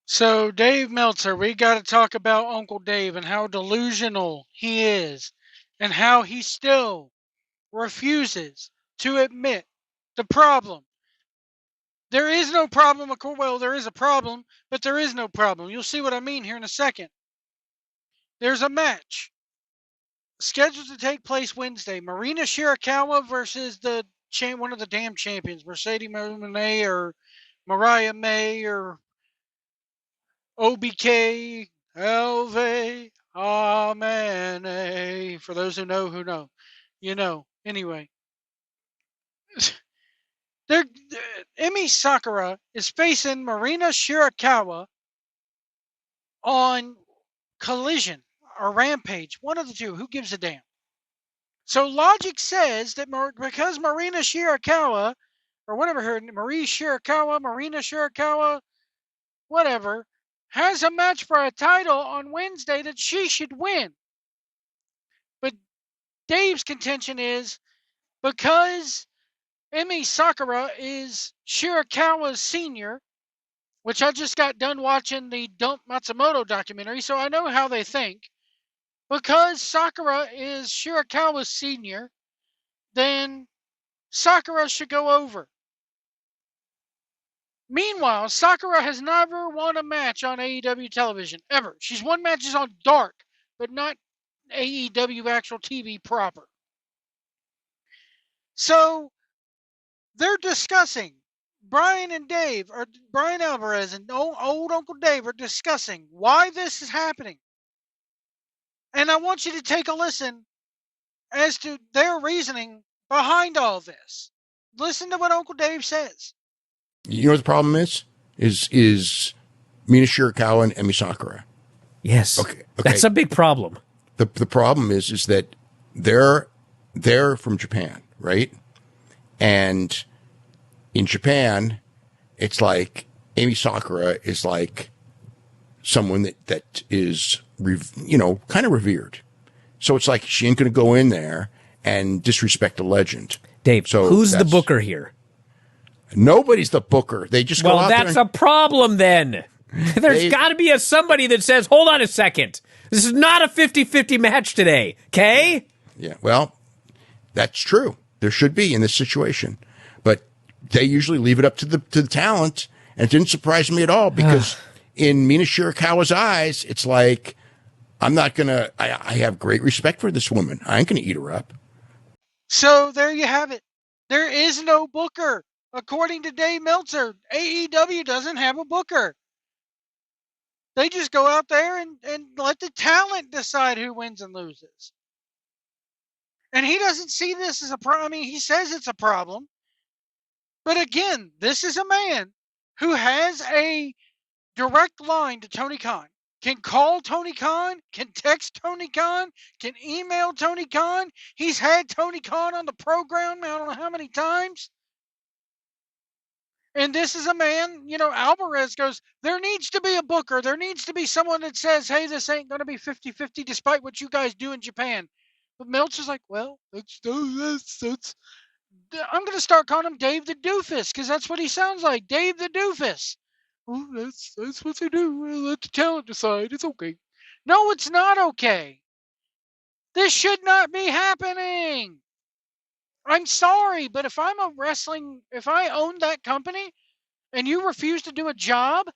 So, Dave Meltzer, we got to talk about Uncle Dave and how delusional he is and how he still refuses to admit the problem. There is no problem. Well, there is a problem, but there is no problem. You'll see what I mean here in a second. There's a match scheduled to take place Wednesday. Marina Shirakawa versus one of the damn champions, Mercedes Monet or Mariah May or OBK, LV, Amen. For those who know. You know. Anyway, Emi Sakura is facing Marina Shirakawa on Collision or Rampage. One of the two. Who gives a damn? So logic says that because Marina Shirakawa, or whatever her, Marina Shirakawa, whatever, has a match for a title on Wednesday that she should win. But Dave's contention is because Emi Sakura is Shirakawa's senior, which I just got done watching the Dump Matsumoto documentary, so I know how they think. Because Sakura is Shirakawa's senior, then Sakura should go over. Meanwhile, Sakura has never won a match on AEW television, ever. She's won matches on Dark, but not AEW actual TV proper. So they're discussing, Brian Alvarez and old Uncle Dave are discussing why this is happening. And I want you to take a listen as to their reasoning behind all this. Listen to what Uncle Dave says. You know what the problem is? Is Mina Shirakawa and Emi Sakura. Yes. Okay. That's a big problem. The problem is that they're from Japan, right? And in Japan, it's like Emi Sakura is like someone that is kind of revered. So it's like she ain't going to go in there and disrespect a legend. Dave, So who's the booker here? Nobody's the booker. They just go out there. Well, that's a problem then. There's got to be somebody that says, hold on a second. This is not a 50-50 match today, okay? Yeah, well, that's true. There should be in this situation. But they usually leave it up to the talent, and it didn't surprise me at all because in Mina Shirakawa's eyes, it's like, I'm not going to, I have great respect for this woman. I ain't going to eat her up. So there you have it. There is no booker. According to Dave Meltzer, AEW doesn't have a booker. They just go out there and let the talent decide who wins and loses. And he doesn't see this as a problem. I mean, he says it's a problem. But again, this is a man who has a direct line to Tony Khan. Can call Tony Khan, can text Tony Khan, can email Tony Khan. He's had Tony Khan on the program, I don't know how many times. And this is a man, Alvarez goes, there needs to be a booker. There needs to be someone that says, hey, this ain't going to be 50-50 despite what you guys do in Japan. But Meltzer's like, well, that's I'm going to start calling him Dave the Doofus because that's what he sounds like. Dave the Doofus. Oh, that's what they do. Let the talent decide. It's okay. No, it's not okay. This should not be happening. I'm sorry, but if I owned that company and you refuse to do a job,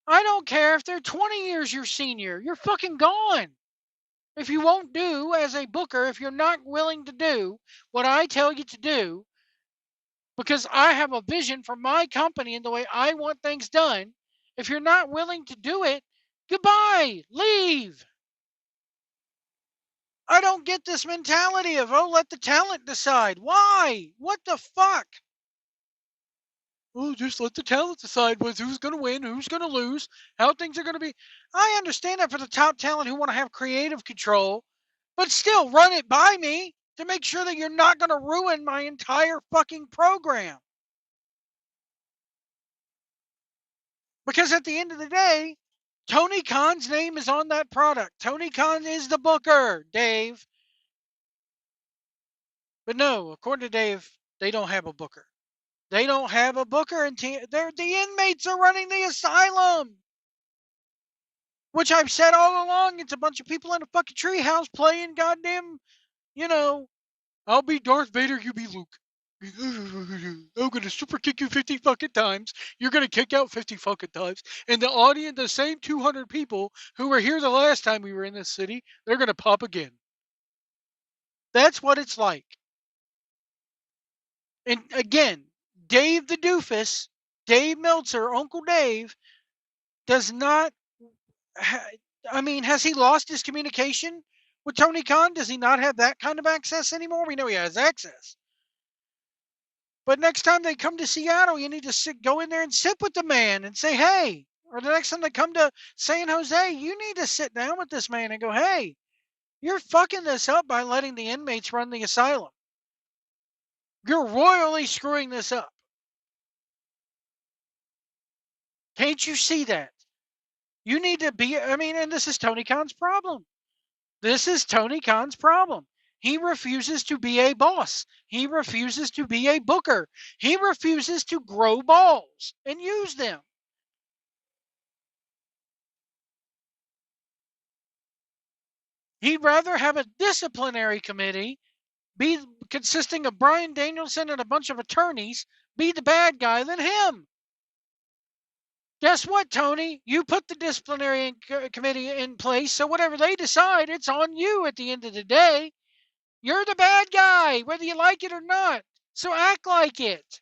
I don't care if they're 20 years your senior. You're fucking gone. If you won't do as a booker, if you're not willing to do what I tell you to do, because I have a vision for my company and the way I want things done, if you're not willing to do it, goodbye, leave. I don't get this mentality of, oh, let the talent decide. Why? What the fuck? Oh, just let the talent decide who's going to win, who's going to lose, how things are going to be. I understand that for the top talent who want to have creative control, but still run it by me to make sure that you're not going to ruin my entire fucking program. Because at the end of the day, Tony Khan's name is on that product. Tony Khan is the booker, Dave. But no, according to Dave, they don't have a booker. They don't have a booker, and the inmates are running the asylum. Which I've said all along, it's a bunch of people in a fucking treehouse playing goddamn, I'll be Darth Vader, you be Luke. I'm gonna super kick you 50 fucking times. You're gonna kick out 50 fucking times. And the audience, the same 200 people who were here the last time we were in this city, they're gonna pop again. That's what it's like. And again, Dave the doofus, Dave Meltzer, Uncle Dave, does not. Has he lost his communication with Tony Khan? Does he not have that kind of access anymore? We know he has access. But next time they come to Seattle, you need to go in there and sit with the man and say, hey. Or the next time they come to San Jose, you need to sit down with this man and go, hey, you're fucking this up by letting the inmates run the asylum. You're royally screwing this up. Can't you see that? You need to be, and this is Tony Khan's problem. This is Tony Khan's problem. He refuses to be a boss. He refuses to be a booker. He refuses to grow balls and use them. He'd rather have a disciplinary committee be consisting of Brian Danielson and a bunch of attorneys be the bad guy than him. Guess what, Tony? You put the disciplinary committee in place, so whatever they decide, it's on you at the end of the day. You're the bad guy, whether you like it or not. So act like it.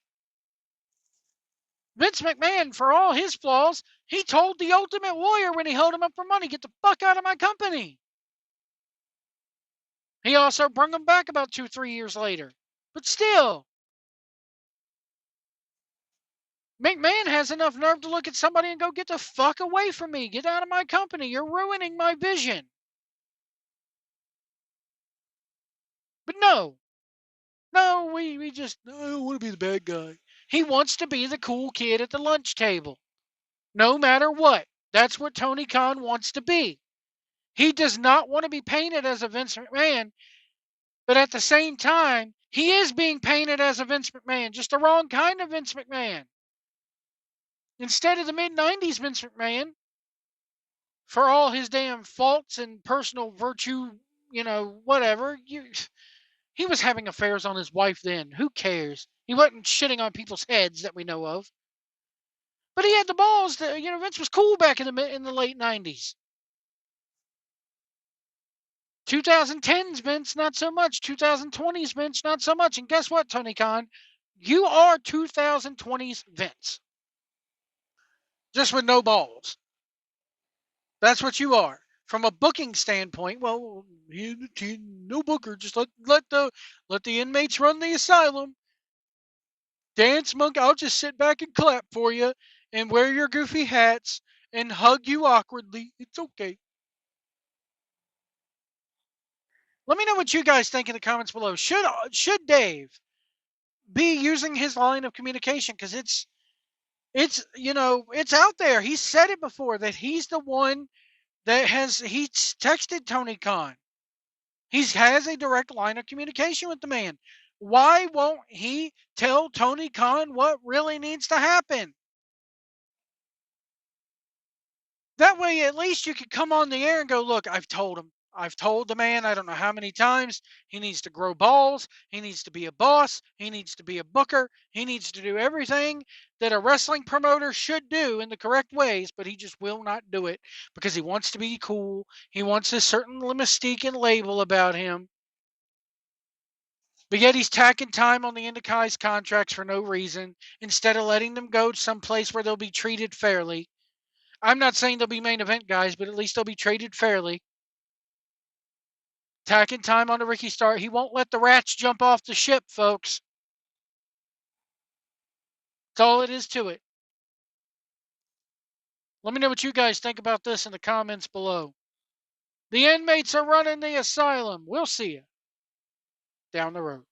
Vince McMahon, for all his flaws, he told the Ultimate Warrior when he held him up for money, get the fuck out of my company. He also brought him back about 2-3 years later. But still, McMahon has enough nerve to look at somebody and go, get the fuck away from me. Get out of my company. You're ruining my vision. But no, we just, I don't want to be the bad guy. He wants to be the cool kid at the lunch table. No matter what. That's what Tony Khan wants to be. He does not want to be painted as a Vince McMahon, but at the same time, he is being painted as a Vince McMahon, just the wrong kind of Vince McMahon. Instead of the mid-90s Vince McMahon, for all his damn faults and personal virtue, whatever, he was having affairs on his wife then. Who cares? He wasn't shitting on people's heads that we know of. But he had the balls to, Vince was cool back in the late 90s. 2010s Vince, not so much. 2020s Vince, not so much. And guess what, Tony Khan? You are 2020s Vince. Just with no balls. That's what you are. From a booking standpoint, well, no booker. Just let the inmates run the asylum. Dance Monk, I'll just sit back and clap for you and wear your goofy hats and hug you awkwardly. It's okay. Let me know what you guys think in the comments below. Should Dave be using his line of communication? Because it's out there. He's said it before that he's the one that he's texted Tony Khan. He has a direct line of communication with the man. Why won't he tell Tony Khan what really needs to happen? That way, at least you could come on the air and go, look, I've told him. I've told the man, I don't know how many times, he needs to grow balls. He needs to be a boss. He needs to be a booker. He needs to do everything that a wrestling promoter should do in the correct ways, but he just will not do it because he wants to be cool. He wants a certain mystique and label about him. But yet he's tacking time on the Indicai's contracts for no reason instead of letting them go someplace where they'll be treated fairly. I'm not saying they'll be main event guys, but at least they'll be treated fairly. Tacking time on the Ricky Starr. He won't let the rats jump off the ship, folks. That's all it is to it. Let me know what you guys think about this in the comments below. The inmates are running the asylum. We'll see you down the road.